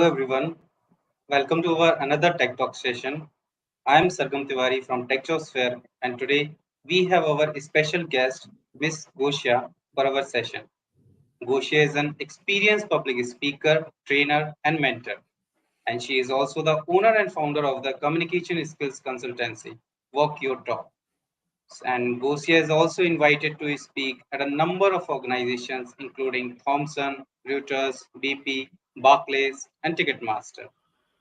everyone. Welcome to our another Tech Talk session. I am Sargam Tiwari from TechJobsFair, and today we have our special guest, Miss Gosia, for our session. Gosia is an experienced public speaker, trainer, and mentor, and she is also the owner and founder of the communication skills consultancy, Walk Your Talk. And Gosia is also invited to speak at a number of organizations, including Thomson, Reuters, BP, Barclays, and Ticketmaster.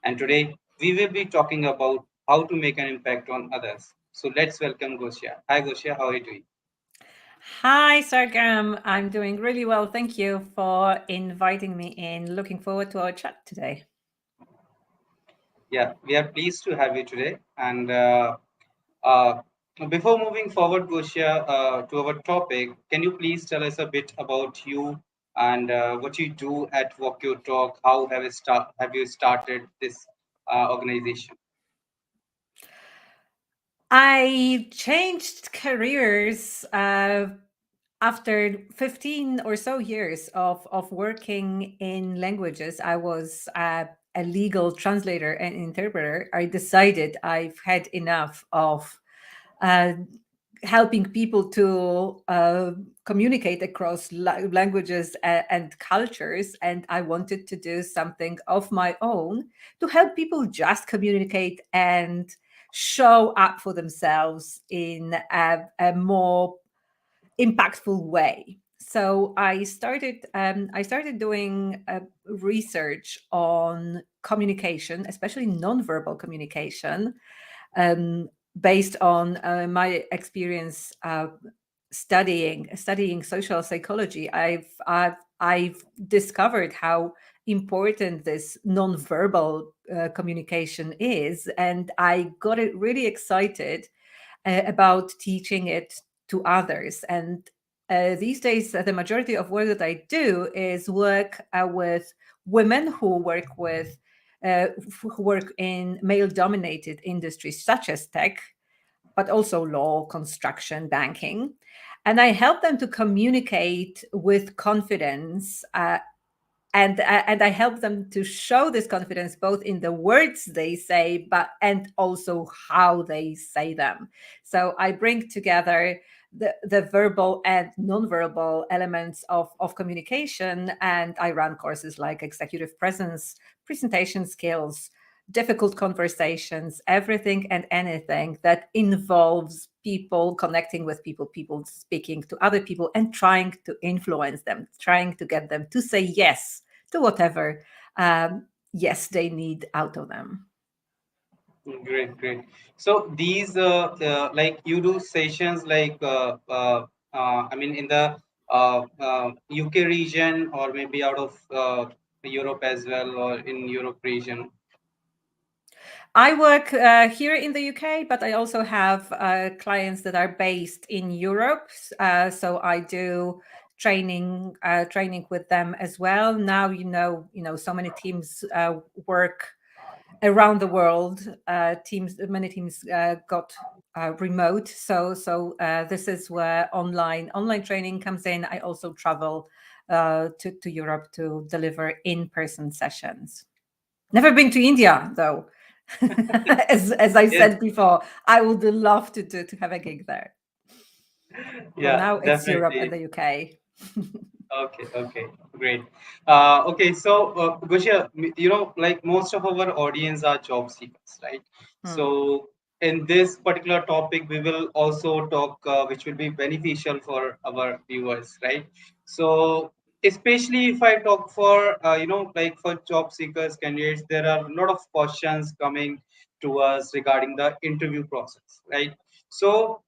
And today we will be talking about how to make an impact on others. So let's welcome Gosia. Hi Gosia, how are you doing? Hi, Sargam. I'm doing really well. Thank you for inviting me in. Looking forward to our chat today. Yeah, we are pleased to have you today. And uh, before moving forward, Gosia, to our topic, can you please tell us a bit about you and what you do at Walk Your Talk? How have you started this organization? I changed careers after 15 or so years of working in languages. I was a legal translator and interpreter. I decided I've had enough of uh, helping people to communicate across languages and cultures. And I wanted to do something of my own to help people just communicate and show up for themselves in a more impactful way. So I started doing research on communication, especially nonverbal communication, um, based on my experience studying social psychology. I've discovered how important this nonverbal communication is, and I got it really excited about teaching it to others. And these days, the majority of work that I do is work with women who work in male-dominated industries such as tech, but also law, construction, banking. And I help them to communicate with confidence, and I help them to show this confidence both in the words they say, but and also how they say them. So I bring together the verbal and nonverbal elements of communication, and I run courses like executive presence, presentation skills, difficult conversations, everything and anything that involves people connecting with people, people speaking to other people and trying to influence them, trying to get them to say yes to whatever yes they need out of them. Great, great. So these, like you do sessions like, I mean, in the UK region or maybe out of Europe as well, or in Europe region. I work here in the UK, but I also have clients that are based in Europe. So I do training with them as well. Now so many teams work around the world. Many teams got remote. So this is where online training comes in. I also travel to Europe to deliver in-person sessions. Never been to India though. as I Yes, said before, I would love to have a gig there. For yeah, now, it's Europe and definitely. the UK. Okay, okay, great. Okay, so Gosha, like most of our audience are job seekers, right? Hmm. So in this particular topic, we will also talk, which will be beneficial for our viewers, right? So especially if I talk for, like for job seekers, candidates, there are a lot of questions coming to us regarding the interview process, right? So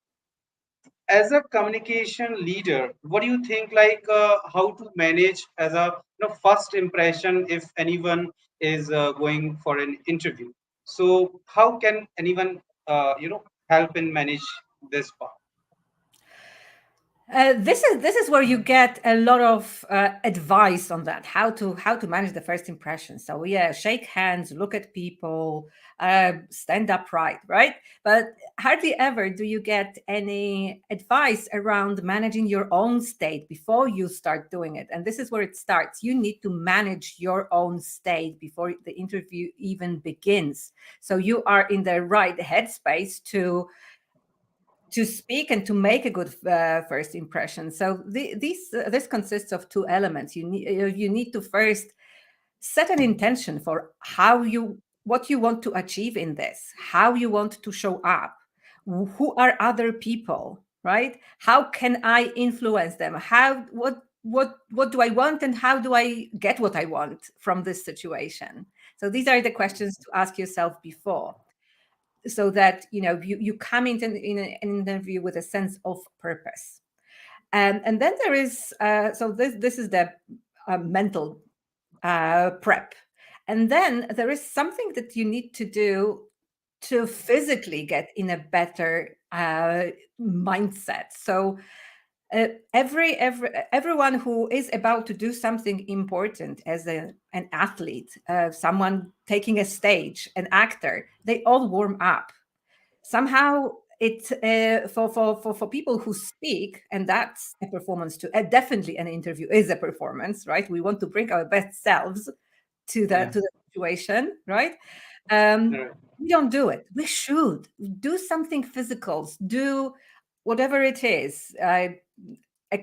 as a communication leader, what do you think, like how to manage as a first impression if anyone is going for an interview? So how can anyone help and manage this part? This is where you get a lot of advice on that, how to manage the first impression. So yeah, shake hands, look at people, stand upright, right? But hardly ever do you get any advice around managing your own state before you start doing it. And this is where it starts. You need to manage your own state before the interview even begins, so you are in the right headspace to speak and to make a good first impression. So this consists of two elements. You need to first set an intention for what you want to achieve in this, how you want to show up, who are other people, right? How can I influence them? What do I want, and how do I get what I want from this situation? So these are the questions to ask yourself before, so that you come into in an interview with a sense of purpose. And then there is so this is the mental prep. And then there is something that you need to do to physically get in a better mindset. So everyone who is about to do something important, as an athlete, someone taking a stage, an actor, they all warm up somehow. It for people who speak, and that's a performance too. Definitely an interview is a performance, right? We want to bring our best selves Yeah. to the situation, right? Right. We don't do it. We should do something physical, do whatever it is, a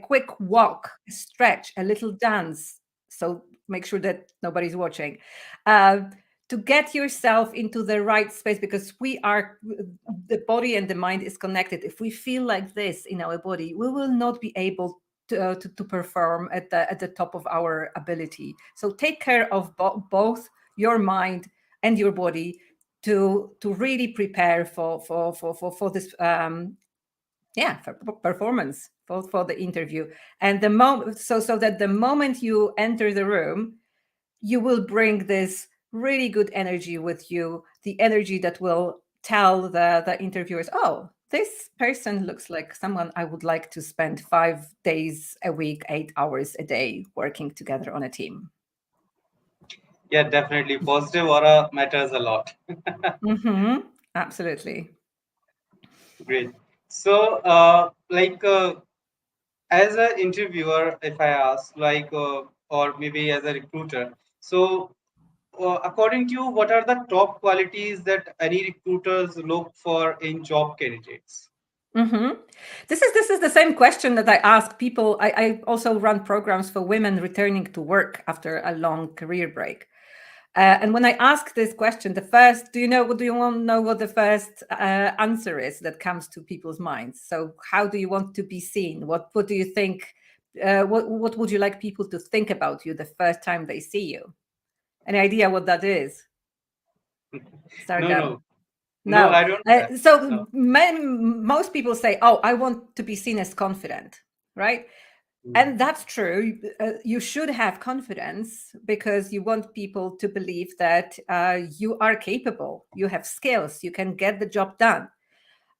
quick walk, a stretch, a little dance. So make sure that nobody's watching. Uh, to get yourself into the right space, because the body and the mind is connected. If we feel like this in our body, we will not be able to perform at the top of our ability. So take care of both your mind and your body to really prepare for this for performance, for the interview. And the moment, so that the moment you enter the room, you will bring this really good energy with you, the energy that will tell the interviewers, oh, this person looks like someone I would like to spend 5 days a week, 8 hours a day working together on a team. Yeah, definitely. Positive aura matters a lot. Mm-hmm. Absolutely. Great. So, as an interviewer, if I ask, or maybe as a recruiter, so according to you, what are the top qualities that any recruiters look for in job candidates? Mm-hmm. This is the same question that I ask people. I also run programs for women returning to work after a long career break. And when I ask this question, do you want to know what the first answer is that comes to people's minds? So how do you want to be seen? What do you think? What would you like people to think about you the first time they see you? Any idea what that is, No, Sargam? no, no, No. I don't have. So No. most people say, "Oh, I want to be seen as confident," right? Mm, And that's true. You should have confidence because you want people to believe that you are capable, you have skills, you can get the job done.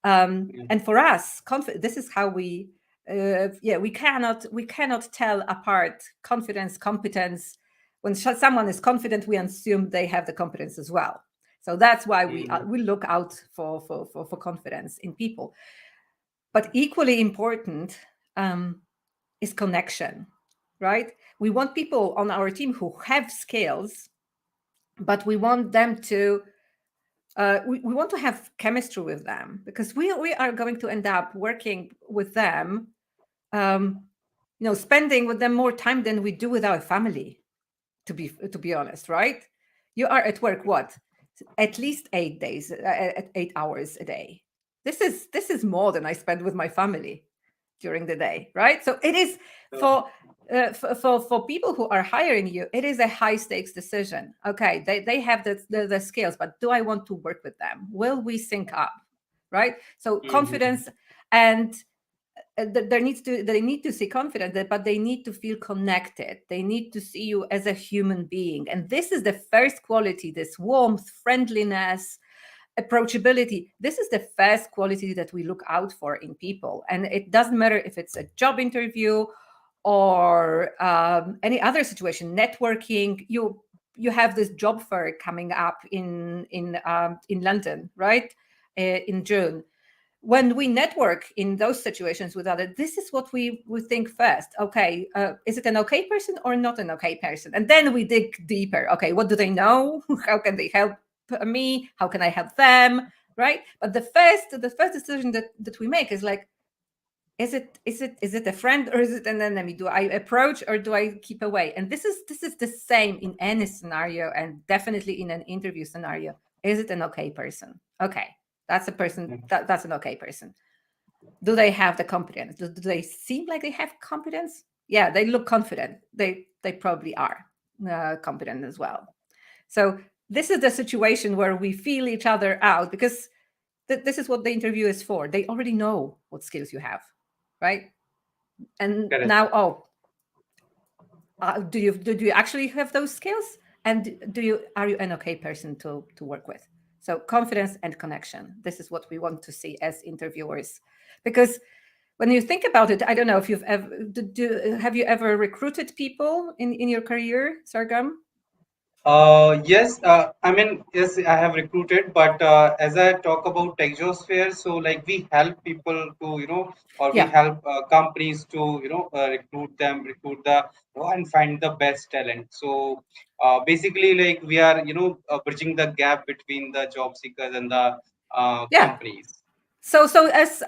yeah. And for us, this is how we cannot tell apart confidence, competence. When someone is confident, we assume they have the competence as well. So that's why Mm, we look out for confidence in people. But equally important is connection, right? We want people on our team who have skills, but we want them to we want to have chemistry with them, because we are going to end up working with them, um, spending with them more time than we do with our family, to be honest, right? You are at work what, at least 8 days, at 8 hours a day. This is more than I spend with my family during the day, right? So it is so, for for people who are hiring you, it is a high stakes decision. Okay, they have the skills, but do I want to work with them? Will we sync up, right? So mhm. confidence, and they need to see confidence, but they need to feel connected. They need to see you as a human being, and this is the first quality: this warmth, friendliness, approachability. This is the first quality that we look out for in people, and it doesn't matter if it's a job interview or any other situation. Networking, you have this job fair coming up in London, right, in June. When we network in those situations with others, this is what we think first. Okay, is it an okay person or not an okay person? And then we dig deeper. Okay, what do they know? How can they help me? How can I help them? Right? But the first decision that we make is like, is it a friend or is it an enemy? Do I approach or do I keep away? And this is the same in any scenario, and definitely in an interview scenario. Is it an okay person? Okay, that's a person, that's an okay person. Do they have the competence? Do they seem like they have competence? Yeah, they look confident. They probably are competent as well. So this is the situation where we feel each other out, because this is what the interview is for. They already know what skills you have, right? And Correct. now, do you actually have those skills? And are you an okay person to work with? So confidence and connection. This is what we want to see as interviewers, because when you think about it, I don't know if you've ever have you ever recruited people in your career, Sargam? Yes, I mean, yes, I have recruited, but as I talk about Techjosphere, so like we help people to, or we Yeah. help companies to, recruit them, recruit and find the best talent. So basically, like we are, bridging the gap between the job seekers and the Yeah. companies. So as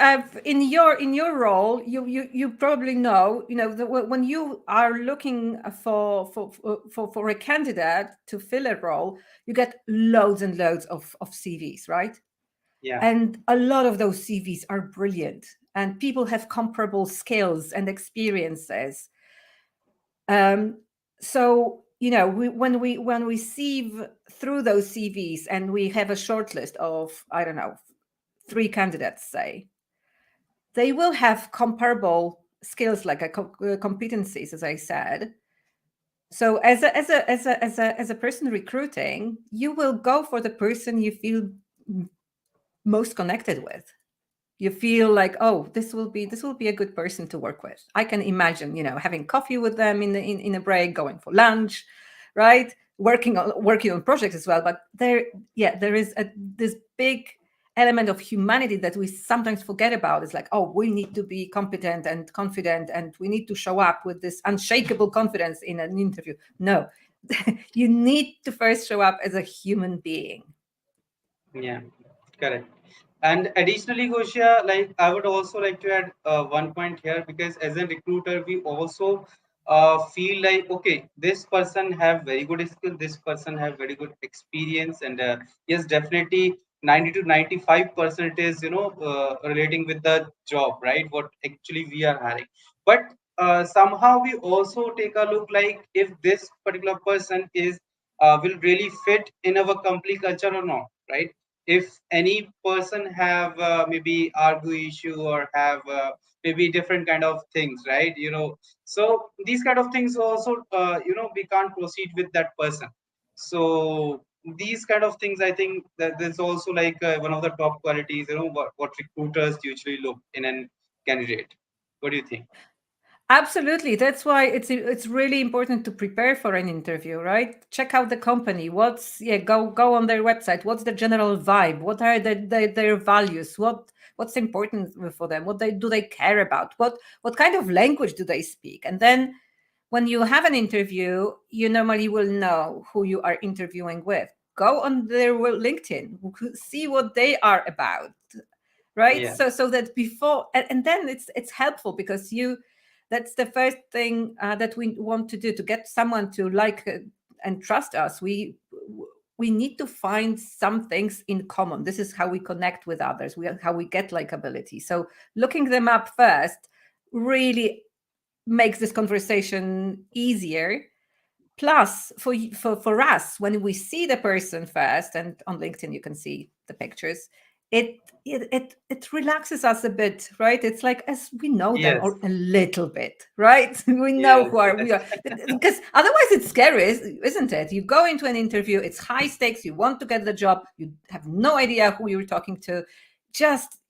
in your role, you probably know when you are looking for a candidate to fill a role, you get loads and loads of CVs, right? Yeah, And a lot of those CVs are brilliant, and people have comparable skills and experiences. Um, so when we sieve through those CVs and we have a short list of, I don't know, 3 candidates, say, they will have comparable skills, like competencies, as I said. So as a person recruiting, you will go for the person you feel most connected with. You feel like, oh, this will be a good person to work with. I can imagine, having coffee with them in a break, going for lunch, right? Working on projects as well. But there is this big element of humanity that we sometimes forget about. It's like, oh, we need to be competent and confident, and we need to show up with this unshakable confidence in an interview. No, you need to first show up as a human being. yeah, correct. And additionally, Gosia, like I would also like to add one point here, because as a recruiter, we also feel like, okay, this person have very good skill, this person have very good experience, and yes, definitely 90 to 95% is relating with the job, right? What actually we are hiring, but somehow we also take a look like if this particular person is will really fit in our company culture or not, right? If any person have maybe argue issue or have maybe different kind of things, right? So these kind of things also we can't proceed with that person. So these kind of things, I think that there's also like one of the top qualities, what recruiters usually look in an candidate. What do you think? Absolutely. That's why it's really important to prepare for an interview, right? Check out the company. Go on their website. What's the general vibe? What are their values? What's important for them? What do they care about? What kind of language do they speak? And then when you have an interview, you normally will know who you are interviewing with. Go on their LinkedIn, see what they are about, right? Yeah, So that before, and then it's helpful, because that's the first thing that we want to do to get someone to like and trust us. We need to find some things in common. This is how we connect with others. How we get likability. So looking them up first really makes this conversation easier. Plus, for us, when we see the person first, and on LinkedIn you can see the pictures, it relaxes us a bit, right? It's like as we know them Yes, or a little bit, right? We know yes, who are we yes. are, because otherwise it's scary, isn't it? You go into an interview, it's high stakes, you want to get the job, you have no idea who you're talking to. Just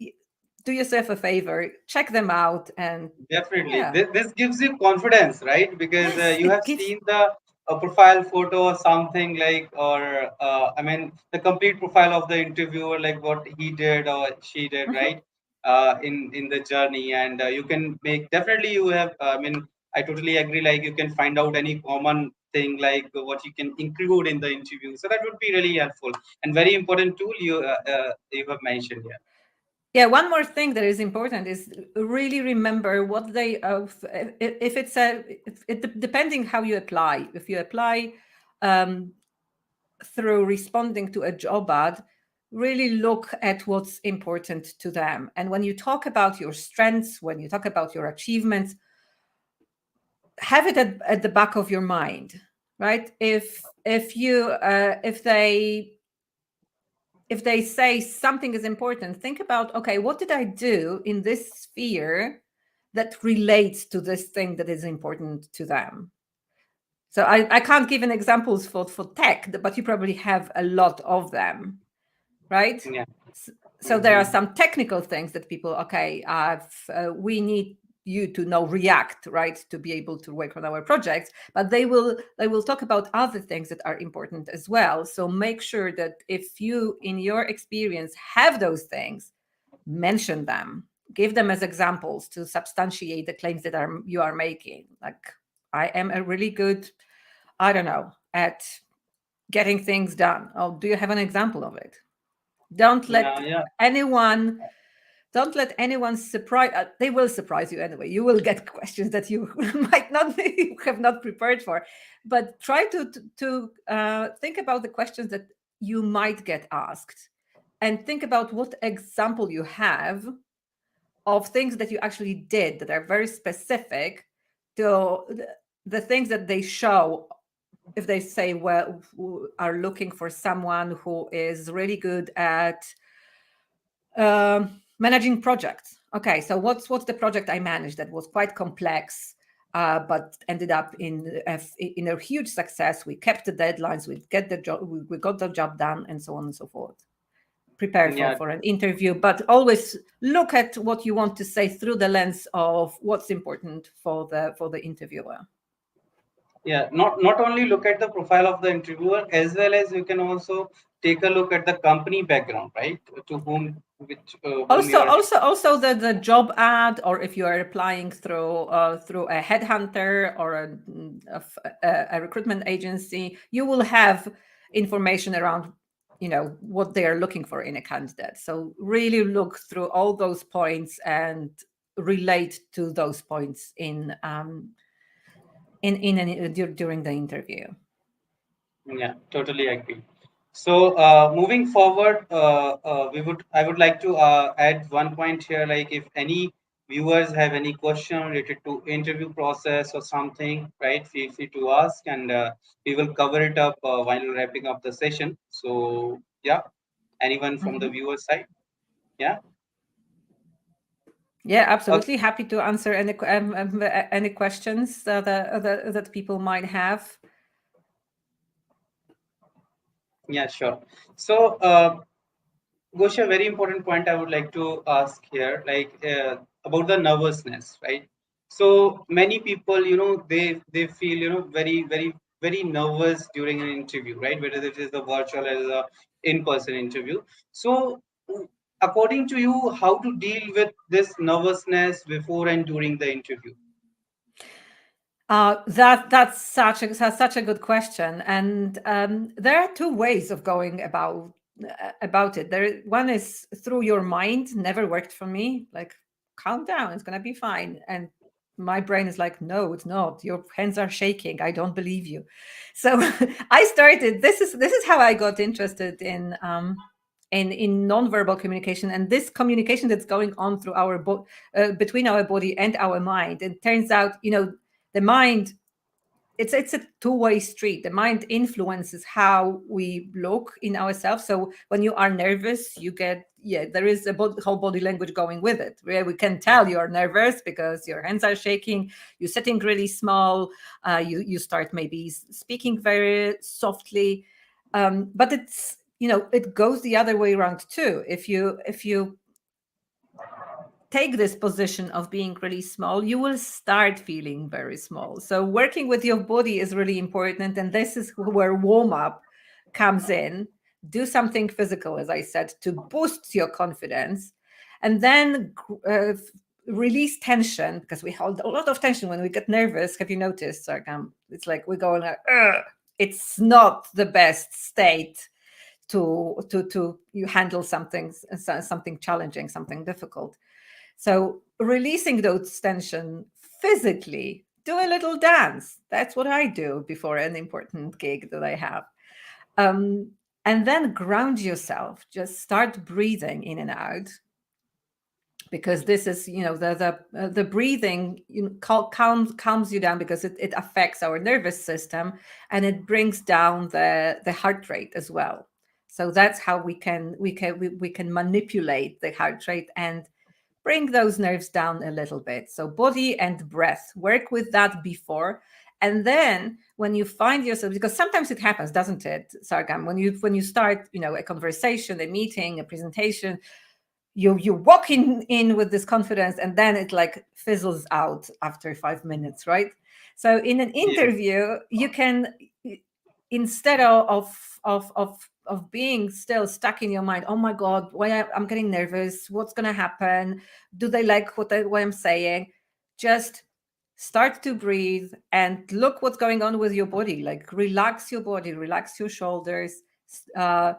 do yourself a favor, check them out, and Definitely. yeah, This gives you confidence, right? Because yes, you it have gives. seen the profile photo or something like, or I mean, the complete profile of the interviewer, like what he did or she did, Mhm. right? In the journey, and you can make definitely you have. I mean, I totally agree. Like you can find out any common thing, like what you can include in the interview. So that would be really helpful and very important tool you have mentioned here. Yeah, one more thing that is important is really remember what they if it's a depending how you apply. If you apply um, through responding to a job ad, really look at what's important to them. And when you talk about your strengths, when you talk about your achievements, have it at the back of your mind, right? If you if they say something is important, think about, okay, what did I do in this sphere that relates to this thing that is important to them? So I can't give an examples for tech, but you probably have a lot of them, right? Yeah. So there are Hmm. some technical things that people, okay, we need you to know React, right, to be able to work on our projects, but they will talk about other things that are important as well. So make sure that if you in your experience have those things, mention them, give them as examples to substantiate the claims that are you are making. Like, I am a really good, I don't know, at getting things done. Oh, do you have an example of it? Don't Yeah, let yeah, anyone don't let anyone surprise. They will surprise you anyway. You will get questions that you might not you have not prepared for, but try to think about the questions that you might get asked, and think about what example you have of things that you actually did that are very specific to the things that they show. If they say, well, who are looking for someone who is really good at managing projects. Okay, so what's the project I managed that was quite complex, but ended up in a huge success. We kept the deadlines. We get the job. We got the job done, and so on and so forth. Prepare yeah. for an interview, but always look at what you want to say through the lens of what's important for the interviewer. Yeah, not only look at the profile of the interviewer, as well as you can also take a look at the company background, right? To whom you Also, are. the job ad, or if you are applying through a headhunter or a recruitment agency, you will have information around, what they are looking for in a candidate. So really look through all those points and relate to those points during the interview. Yeah, totally agree. So moving forward, I would like to add one point here. Like if any viewers have any question related to interview process or something, right? Feel free to ask, and we will cover it up while wrapping up the session. So yeah, anyone from the Mhm. viewer side? Yeah. Yeah, Okay. absolutely. Happy to answer any questions that people might have. Yeah, sure. So Gosha, very important point I would like to ask here, like about the nervousness, right? So many people, they feel, very nervous during an interview, right? Whether it is the virtual or the in-person interview. So, according to you, how to deal with this nervousness before and during the interview? That's such a good question, and there are two ways of going about it. One is through your mind. Never worked for me. Like, calm down, it's gonna be fine. And my brain is like, no, it's not. Your hands are shaking. I don't believe you. So I started. This is how I got interested in nonverbal communication, and this communication that's going on through between our body and our mind. It turns out, the mind it's a two-way street. The mind influences how we look in ourselves. So when you are nervous, you get, yeah, there is a whole body language going with it, where we can tell you are nervous because your hands are shaking, you're sitting really small, you start maybe speaking very softly, but it's, it goes the other way around too. If you take this position of being really small, you will start feeling very small. So working with your body is really important. And this is where warm up comes in. Do something physical, as I said, to boost your confidence. And then release tension, because we hold a lot of tension when we get nervous. Have you noticed? It's like we're going like, ugh. It's not the best state to you handle something challenging, something difficult. So releasing those tension physically, do a little dance. That's what I do before an important gig that I have. Um, and then ground yourself. Just start breathing in and out, because this is, the breathing, calms you down, because it affects our nervous system, and it brings down the heart rate as well. So that's how we can manipulate the heart rate and bring those nerves down a little bit. So body and breath, work with that before. And then when you find yourself, because sometimes it happens, doesn't it, Sargam, when you start, a conversation, a meeting, a presentation, you walk in with this confidence, and then it like fizzles out after 5 minutes, right? So in an Yeah. interview, you can, instead of being still stuck in your mind, oh my god, I'm getting nervous, what's going to happen, do they like what I'm saying, just start to breathe and look what's going on with your body. Like, relax your body, relax your shoulders, uh,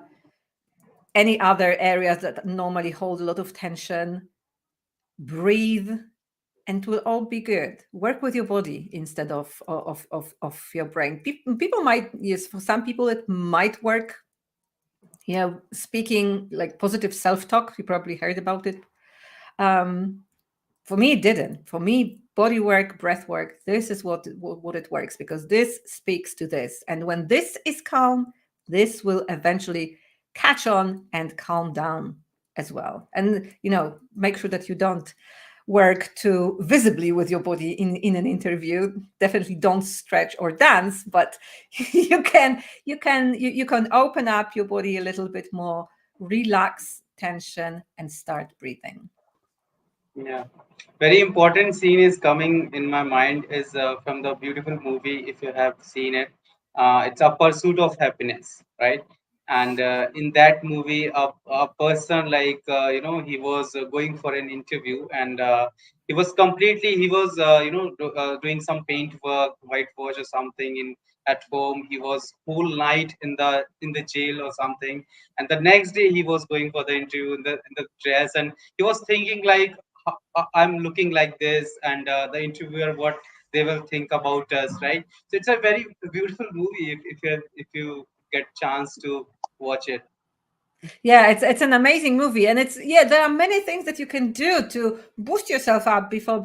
any other areas that normally hold a lot of tension. Breathe, and it will all be good. Work with your body instead of your brain. People might, yes, for some people it might work. Speaking like positive self-talk, you probably heard about it. um for me, it didn't. For me, body work, breath work, this is what it works, because this speaks to this. And when this is calm, this will eventually catch on and calm down as well. And, make sure that you don't work too visibly with your body in an interview. Definitely don't stretch or dance, but you can open up your body a little bit more, relax tension, and start breathing. Yeah, very important scene is coming in my mind is from the beautiful movie. If you have seen it, it's A Pursuit of Happiness, right? And in that movie, a person like he was going for an interview, and he was doing some paint work, whitewash or something in at home. He was whole night in the jail or something, and the next day he was going for the interview in the dress, and he was thinking like, I'm looking like this, and the interviewer, what they will think about us, right? So it's a very beautiful movie if you get chance to watch it. Yeah, it's an amazing movie, and there are many things that you can do to boost yourself up before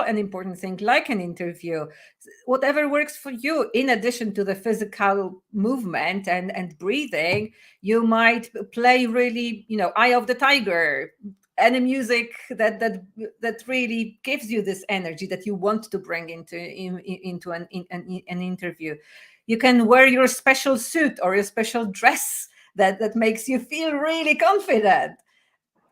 an important thing like an interview. Whatever works for you, in addition to the physical movement and breathing, you might play really, Eye of the Tiger, any music that really gives you this energy that you want to bring into an interview. You can wear your special suit or your special dress that makes you feel really confident.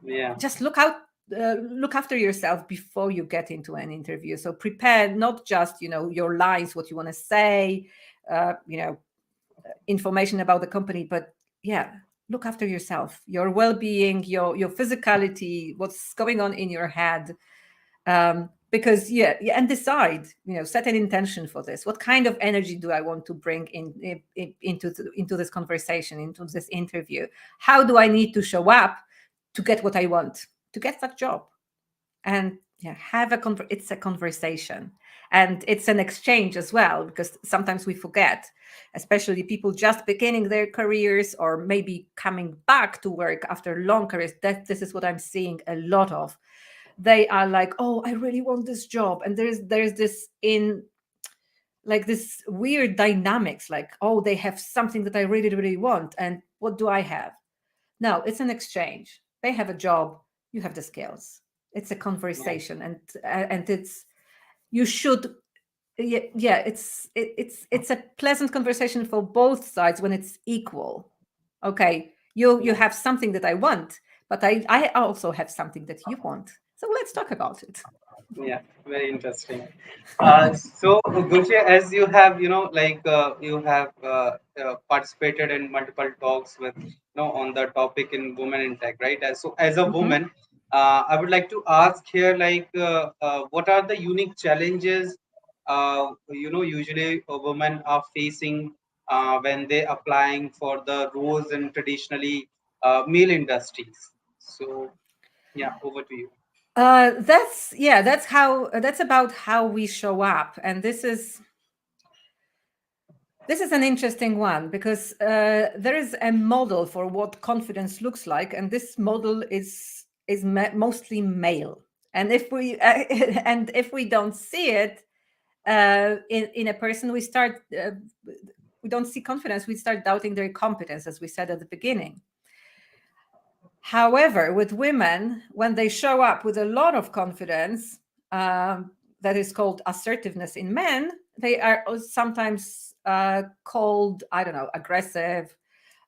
Yeah. Just look after yourself before you get into an interview. So prepare not just your lines, what you want to say, uh, you know information about the company, but yeah, look after yourself, your well-being, your physicality, what's going on in your head. Because yeah, and decide, set an intention for this. What kind of energy do I want to bring into this conversation, into this interview? How do I need to show up to get what I want, to get that job? And yeah, it's a conversation, and it's an exchange as well, because sometimes we forget, especially people just beginning their careers or maybe coming back to work after long careers, that this is what I'm seeing a lot of. They are like, oh, I really want this job, and there's this in like this weird dynamics, like, oh, they have something that I really, really want. And what do I have? No, it's an exchange. They have a job, you have the skills. It's a Yeah. conversation, and it's, you should, yeah, it's a pleasant conversation for both sides when it's equal. Okay, you Yeah. have something that I want, but I also have something that you want. So let's talk about it. Yeah, very interesting. So, Gulsha, as you have, you have participated in multiple talks with, on the topic in women in tech, right? So, as a Mhm. woman, I would like to ask here, what are the unique challenges, usually women are facing when they applying for the roles in traditionally male industries? So, yeah, over to you. That's, yeah, that's about how we show up, and this is an interesting one because there is a model for what confidence looks like, and this model is mostly male. And if we and if we don't see it in a person, we don't see confidence. We start doubting their competence, as we said at the beginning. However, with women, when they show up with a lot of confidence, that is called assertiveness in men, they are sometimes called, I don't know, aggressive,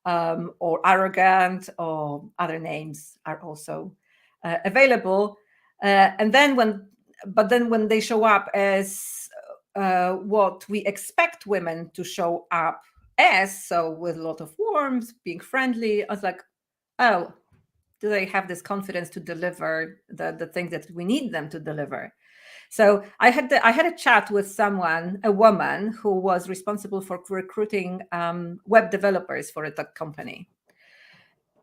or arrogant, or other names are also available. And then when they show up as what we expect women to show up as, so with a lot of warmth, being friendly, I was like, oh, do they have this confidence to deliver the thing that we need them to deliver? So I had a chat with someone, a woman who was responsible for recruiting web developers for a tech company.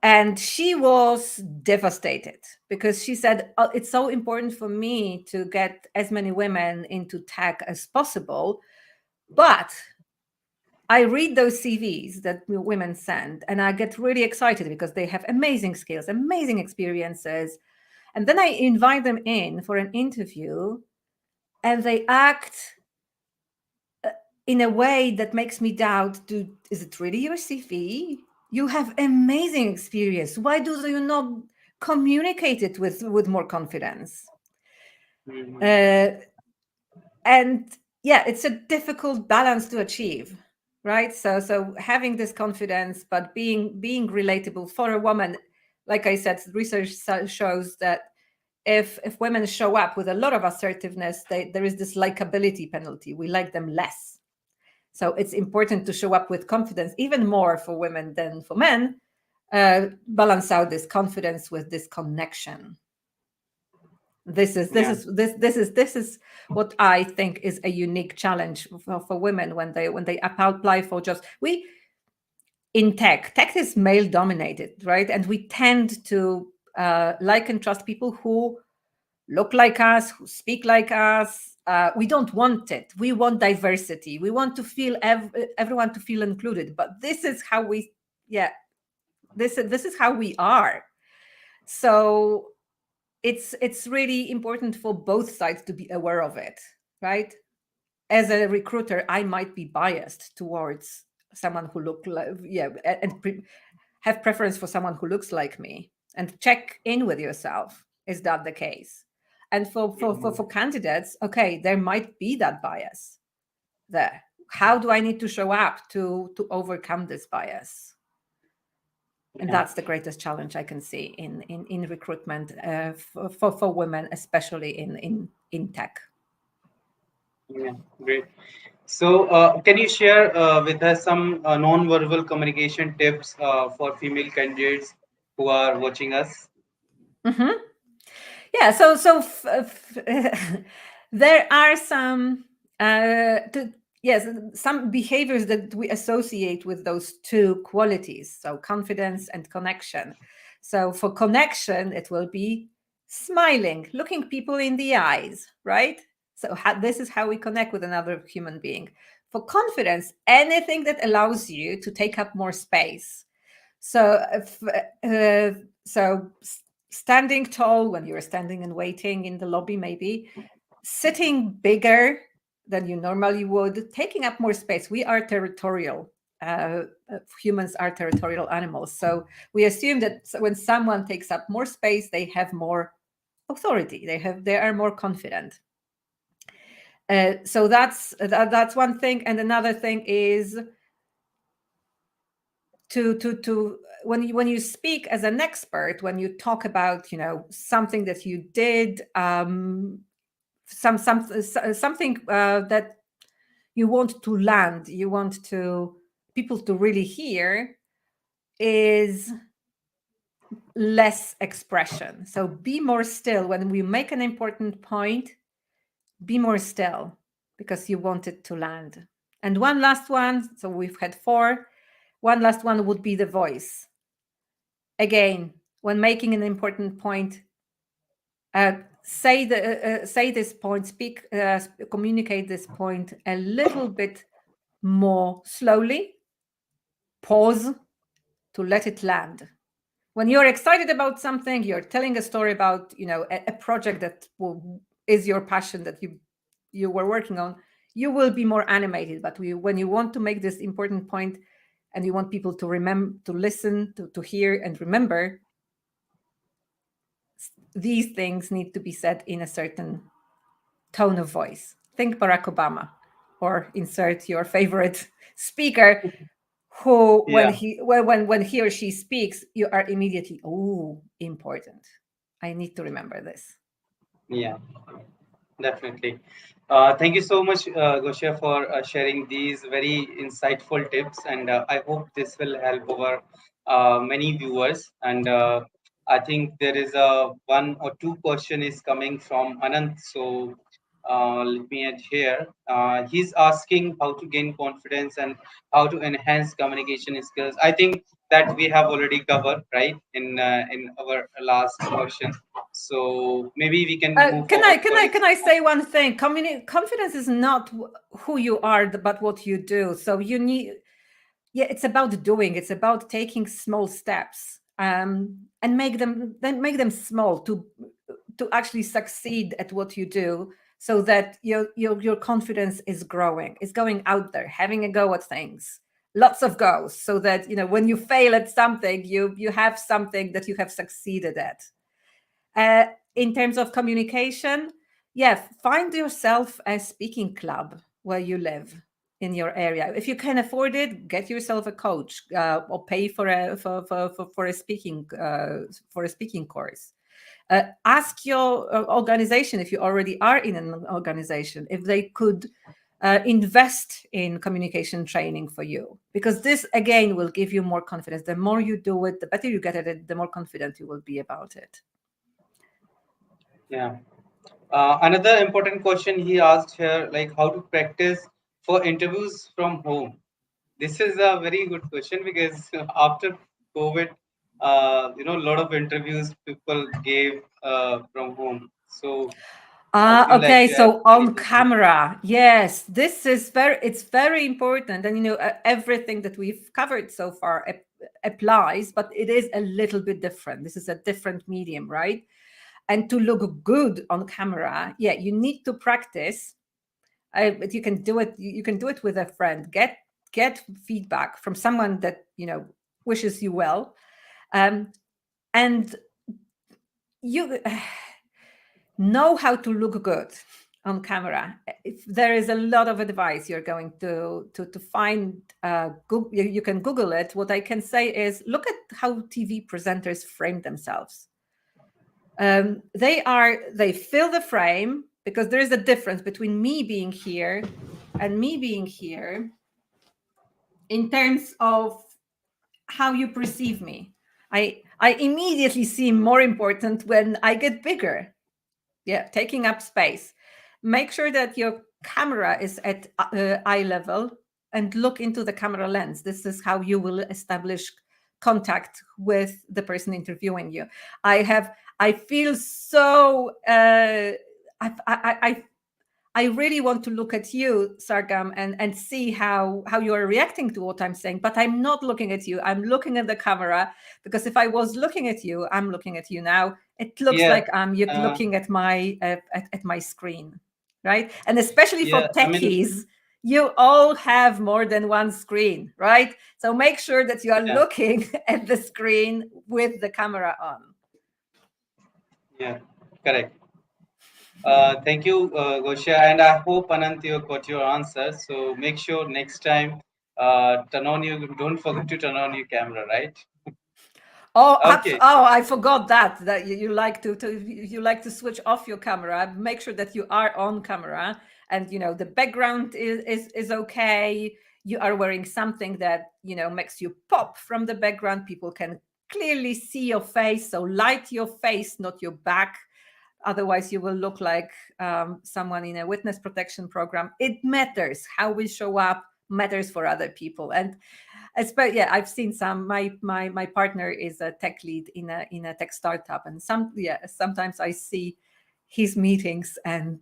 And she was devastated because she said, oh, it's so important for me to get as many women into tech as possible. But I read those CVs that women send, and I get really excited because they have amazing skills, amazing experiences. And then I invite them in for an interview, and they act in a way that makes me doubt, is it really your CV? You have amazing experience. Why do you not communicate it with more confidence? Mhm. Uh, and yeah, it's a difficult balance to achieve, right? So having this confidence, but being relatable for a woman, like I said, research shows that if women show up with a lot of assertiveness, there is this likability penalty. We like them less. So it's important to show up with confidence, even more for women than for men. Balance out this confidence with this connection. Yeah. This is what I think is a unique challenge for women when they apply for jobs. We in tech is male dominated, right? And we tend to like and trust people who look like us, who speak like us. We don't want it. We want diversity. We want to feel everyone to feel included. But this is how we, yeah, this is how we are. So it's really important for both sides to be aware of it, right? As a recruiter, I might be biased towards someone who look like, yeah, and have preference for someone who looks like me, and check in with yourself, is that the case? And Mhm. for candidates, okay, there might be that bias there. How do I need to show up to overcome this bias? And Yeah. that's the greatest challenge I can see in recruitment for women, especially in tech. Yeah. Great. So, can you share with us some non-verbal communication tips for female candidates who are watching us? Mhm. Yeah, there are some yes, some behaviors that we associate with those two qualities, so confidence and connection. So for connection, it will be smiling, looking people in the eyes, right? So this is how we connect with another human being. For confidence, anything that allows you to take up more space. So, so standing tall when you're standing and waiting in the lobby, maybe sitting bigger than you normally would, taking up more space. We are territorial. Humans are territorial animals. So we assume that when someone takes up more space, they have more authority. They are more confident. So that's one thing. And another thing is to when you speak as an expert, when you talk about something that you did, something that you want to land, you want to people to really hear, is less expression. So be more still when we make an important point. Be more still because you want it to land. And one last one. So we've had 4. One last one would be the voice. Again, when making an important point, say this point, communicate this point a little bit more slowly. Pause to let it land. When you're excited about something, you're telling a story about a project that is your passion, that you were working on, you will be more animated. But when you want to make this important point and you want people to remember, to listen, to hear and remember, these things need to be said in a certain tone of voice. Think Barack Obama, or insert your favorite speaker who, when Yeah, he or she speaks, you are immediately, oh, important. I need to remember this. yeah. Definitely. Thank you so much, Gosia, for sharing these very insightful tips, and I hope this will help our many viewers. And I think there is a one or two question is coming from Anant. So let me add here. He's asking how to gain confidence and how to enhance communication skills. I think that we have already covered, right, in our last question. So maybe we can move Can forward I can for I this. can I say one thing? Confidence is not who you are, but what you do. So you need, yeah, it's about doing. It's about taking small steps, and make them small to actually succeed at what you do, so that your confidence is growing, is going out there, having a go at things, lots of goes, so that when you fail at something, you have something that you have succeeded at. uh, in terms of communication, yeah, find yourself a speaking club where you live in your area. If you can afford it, get yourself a coach, or pay for a speaking course. Ask your organization, if you already are in an organization, if they could invest in communication training for you, because this again will give you more confidence. The more you do it, the better you get at it, the more confident you will be about it. Yeah. Another important question he asked here, like how to practice for interviews from home. This is a very good question because after COVID, a lot of interviews people gave from home. So, would you like Okay, to add so on anything here? camera, yes, it's very important. And everything that we've covered so far applies, but it is a little bit different. This is a different medium, right? And to look good on camera, yeah, you need to practice. But you can do it. You can do it with a friend. Get feedback from someone that wishes you well, um, and you know how to look good on camera. If there is a lot of advice you're going to find. You can Google it. What I can say is, look at how TV presenters frame themselves. They fill the frame, because there is a difference between me being here and me being here in terms of how you perceive me. I immediately seem more important when I get bigger. Yeah, taking up space. Make sure that your camera is at eye level, and look into the camera lens. This is how you will establish contact with the person interviewing you. I feel so I really want to look at you, Sargam, and see how you are reacting to what I'm saying. But I'm not looking at you. I'm looking at the camera, because if I was looking at you, I'm looking at you now. It looks Yeah. like I'm Uh, looking at my screen, right? And especially for Yeah, I mean, techies, you all have more than one screen, right? So make sure that you are yeah, looking at the screen with the camera on. yeah, correct. Thank you, Gosia, and I hope Anant you got your answer. So make sure next time, turn on your. Don't forget to turn on your camera, right? Oh, Okay. oh, I forgot that you like you like to switch off your camera. Make sure that you are on camera, and the background is okay. You are wearing something that makes you pop from the background. People can clearly see your face, so light your face, not your back. Otherwise, you will look like someone in a witness protection program. It matters how we show up. Matters for other people, and yeah, I've seen some. My partner is a tech lead in a tech startup, and sometimes I see his meetings, and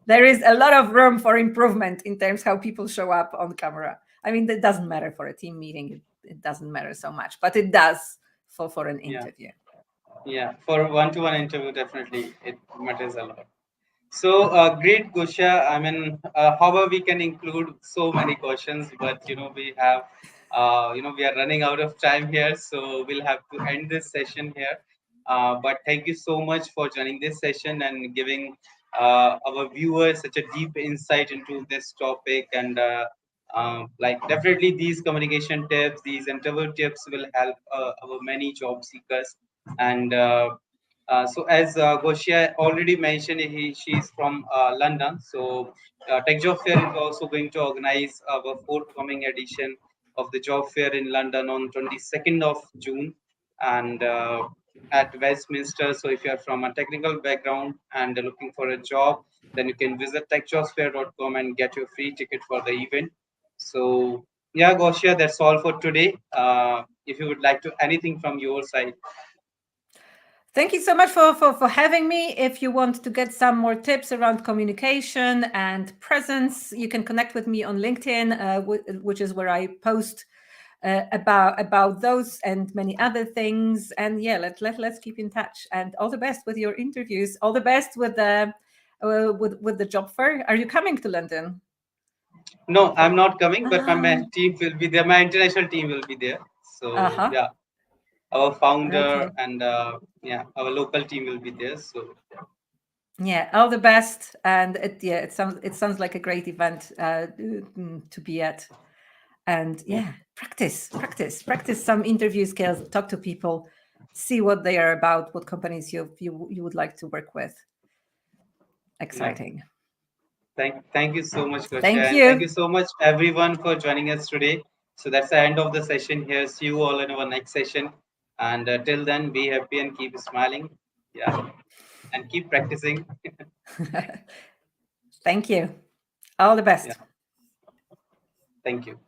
there is a lot of room for improvement in terms how people show up on camera. I mean, that doesn't matter for a team meeting. It doesn't matter so much, but it does for an Yeah, interview. yeah. For one-to-one interview, definitely it matters a lot. So great, Gusha. I mean, however, we can include so many questions, but we have, we are running out of time here, so we'll have to end this session here. But thank you so much for joining this session and giving our viewers such a deep insight into this topic. And like definitely, these communication tips, these interview tips will help our many job seekers. And so as Gosia already mentioned, she's from London. So Tech Job Fair is also going to organize our forthcoming edition of the job fair in London on 22nd of June, and at Westminster. So if you are from a technical background and looking for a job, then you can visit techjobsfair.com and get your free ticket for the event. So yeah, Gosia, that's all for today. If you would like to anything from your side. Thank you so much for having me. If you want to get some more tips around communication and presence, you can connect with me on LinkedIn, which is where I post about those and many other things. And yeah, let's keep in touch. And all the best with your interviews. All the best with the job fair. Are you coming to London? No, I'm not coming, but my Ah, team will be there. My international team will be there. So uh-huh. yeah, our founder Okay. and yeah, our local team will be there. So Yeah, all the best. And it sounds like a great event to be at. And yeah, yeah, practice some interview skills, talk to people, see what they are about, what companies you would like to work with. yeah. Exciting. Thank you so much, Gosha, Thank and thank you. you so much everyone for joining us today. So that's the end of the session here. See you all in our next session. And till then, be happy and keep smiling. Yeah, and keep practicing. Thank you. All the Yeah, best. thank you.